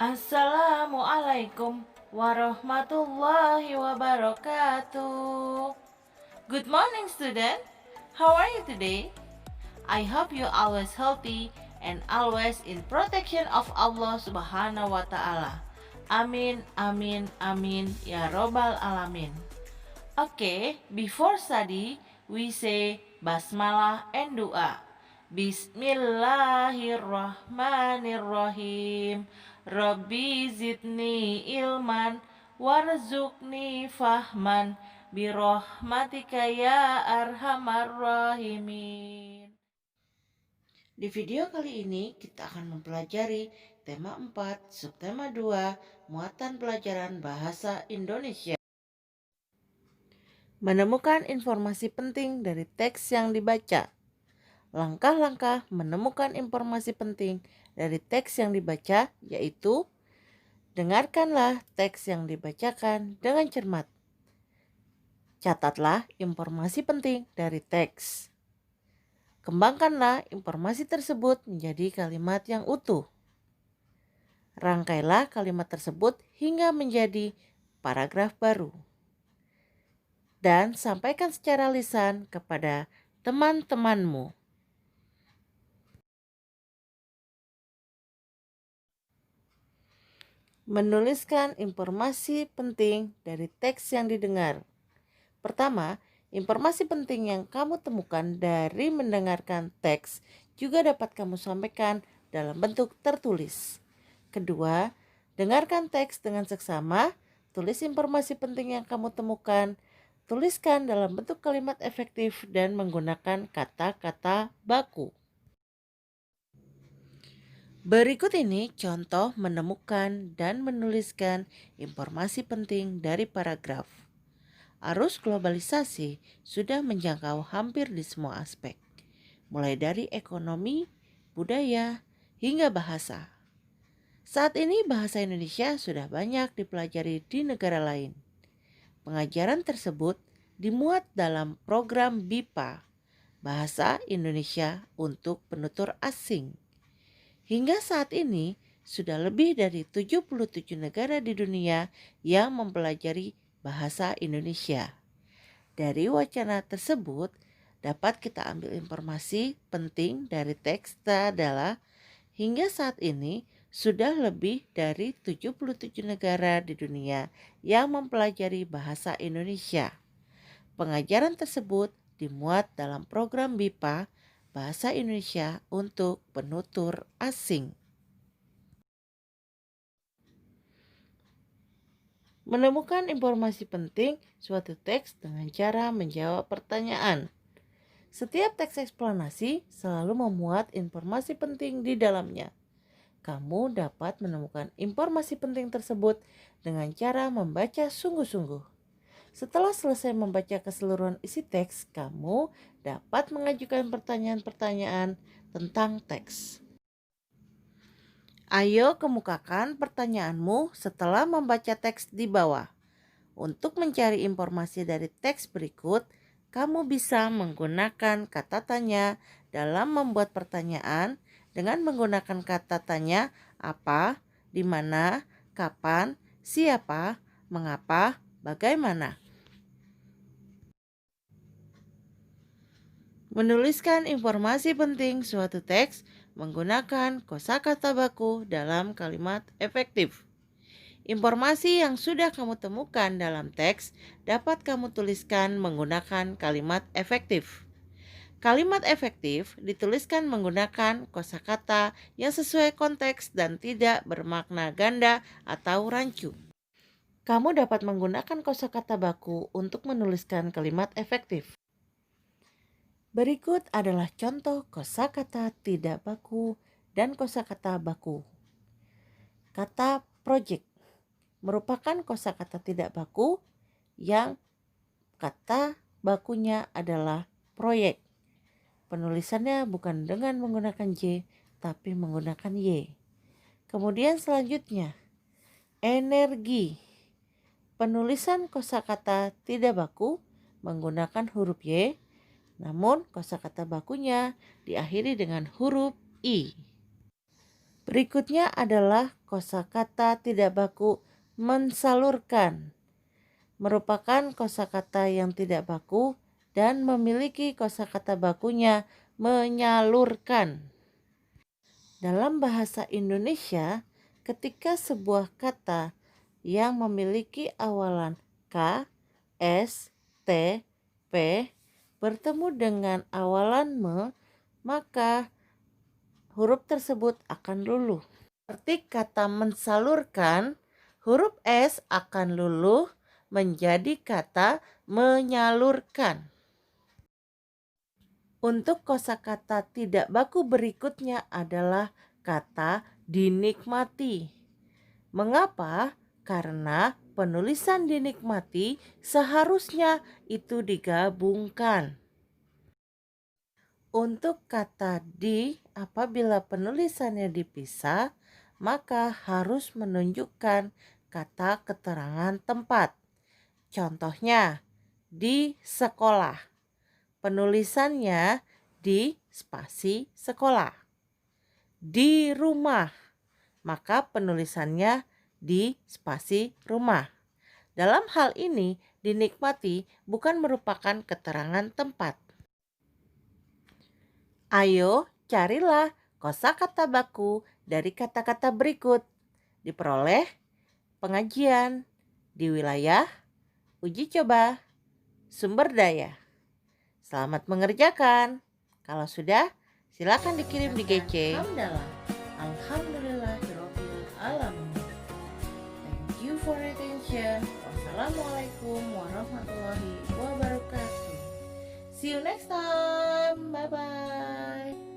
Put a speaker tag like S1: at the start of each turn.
S1: Assalamualaikum warahmatullahi wabarakatuh. Good morning, student. How are you today? I hope you always healthy and always in protection of Allah Subhanahu wa taala. Amin amin amin ya robbal alamin. Okay, before study, we say basmalah and doa. Bismillahirrahmanirrahim. Rabbi zidni ilman warzuqni fahman birahmatika ya arhamar rahimin. Di video kali ini kita akan mempelajari tema 4, subtema 2, muatan pelajaran bahasa Indonesia. Menemukan informasi penting dari teks yang dibaca. Langkah-langkah menemukan informasi penting dari teks yang dibaca yaitu dengarkanlah teks yang dibacakan dengan cermat. Catatlah informasi penting dari teks. Kembangkanlah informasi tersebut menjadi kalimat yang utuh. Rangkailah kalimat tersebut hingga menjadi paragraf baru. Dan sampaikan secara lisan kepada teman-temanmu. Menuliskan informasi penting dari teks yang didengar. Pertama, informasi penting yang kamu temukan dari mendengarkan teks juga dapat kamu sampaikan dalam bentuk tertulis. Kedua, dengarkan teks dengan seksama, tulis informasi penting yang kamu temukan, tuliskan dalam bentuk kalimat efektif dan menggunakan kata-kata baku. Berikut ini contoh menemukan dan menuliskan informasi penting dari paragraf. Arus globalisasi sudah menjangkau hampir di semua aspek, mulai dari ekonomi, budaya, hingga bahasa. Saat ini bahasa Indonesia sudah banyak dipelajari di negara lain. Pengajaran tersebut dimuat dalam program BIPA, Bahasa Indonesia untuk Penutur Asing. Hingga saat ini, sudah lebih dari 77 negara di dunia yang mempelajari bahasa Indonesia. Dari wacana tersebut, dapat kita ambil informasi penting dari teks adalah hingga saat ini sudah lebih dari 77 negara di dunia yang mempelajari bahasa Indonesia. Pengajaran tersebut dimuat dalam program BIPA, Bahasa Indonesia untuk Penutur Asing. Menemukan informasi penting suatu teks dengan cara menjawab pertanyaan. Setiap teks eksplanasi selalu memuat informasi penting di dalamnya. Kamu dapat menemukan informasi penting tersebut dengan cara membaca sungguh-sungguh. Setelah selesai membaca keseluruhan isi teks, kamu dapat mengajukan pertanyaan-pertanyaan tentang teks. Ayo kemukakan pertanyaanmu setelah membaca teks di bawah. Untuk mencari informasi dari teks berikut, kamu bisa menggunakan kata tanya dalam membuat pertanyaan dengan menggunakan kata tanya apa, di mana, kapan, siapa, mengapa, bagaimana. Menuliskan informasi penting suatu teks menggunakan kosakata baku dalam kalimat efektif. Informasi yang sudah kamu temukan dalam teks dapat kamu tuliskan menggunakan kalimat efektif. Kalimat efektif dituliskan menggunakan kosakata yang sesuai konteks dan tidak bermakna ganda atau rancu. Kamu dapat menggunakan kosakata baku untuk menuliskan kalimat efektif. Berikut adalah contoh kosakata tidak baku dan kosakata baku. Kata project merupakan kosakata tidak baku yang kata bakunya adalah proyek. Penulisannya bukan dengan menggunakan J, tapi menggunakan Y. Kemudian selanjutnya, energi. Penulisan kosakata tidak baku menggunakan huruf Y, namun kosakata bakunya diakhiri dengan huruf I. Berikutnya adalah kosakata tidak baku mensalurkan. Merupakan kosakata yang tidak baku dan memiliki kosakata bakunya menyalurkan. Dalam bahasa Indonesia, ketika sebuah kata yang memiliki awalan K, S, T, P bertemu dengan awalan me, maka huruf tersebut akan luluh. Seperti kata mensalurkan, huruf S akan luluh menjadi kata menyalurkan. Untuk kosakata tidak baku berikutnya adalah kata dinikmati. Mengapa? Karena penulisan dinikmati seharusnya itu digabungkan. Untuk kata di, apabila penulisannya dipisah, maka harus menunjukkan kata keterangan tempat. Contohnya, di sekolah. Penulisannya di spasi sekolah. Di rumah, maka penulisannya di spasi rumah. Dalam hal ini, dinikmati bukan merupakan keterangan tempat. Ayo, carilah kosakata baku dari kata-kata berikut. Diperoleh pengajian di wilayah uji coba sumber daya. Selamat mengerjakan. Kalau sudah, silakan dikirim di GC. Hamdalah. Alhamdulillahirabbil alamin. Thank you for attention. Wassalamualaikum warahmatullahi wabarakatuh. See you next time. Bye bye.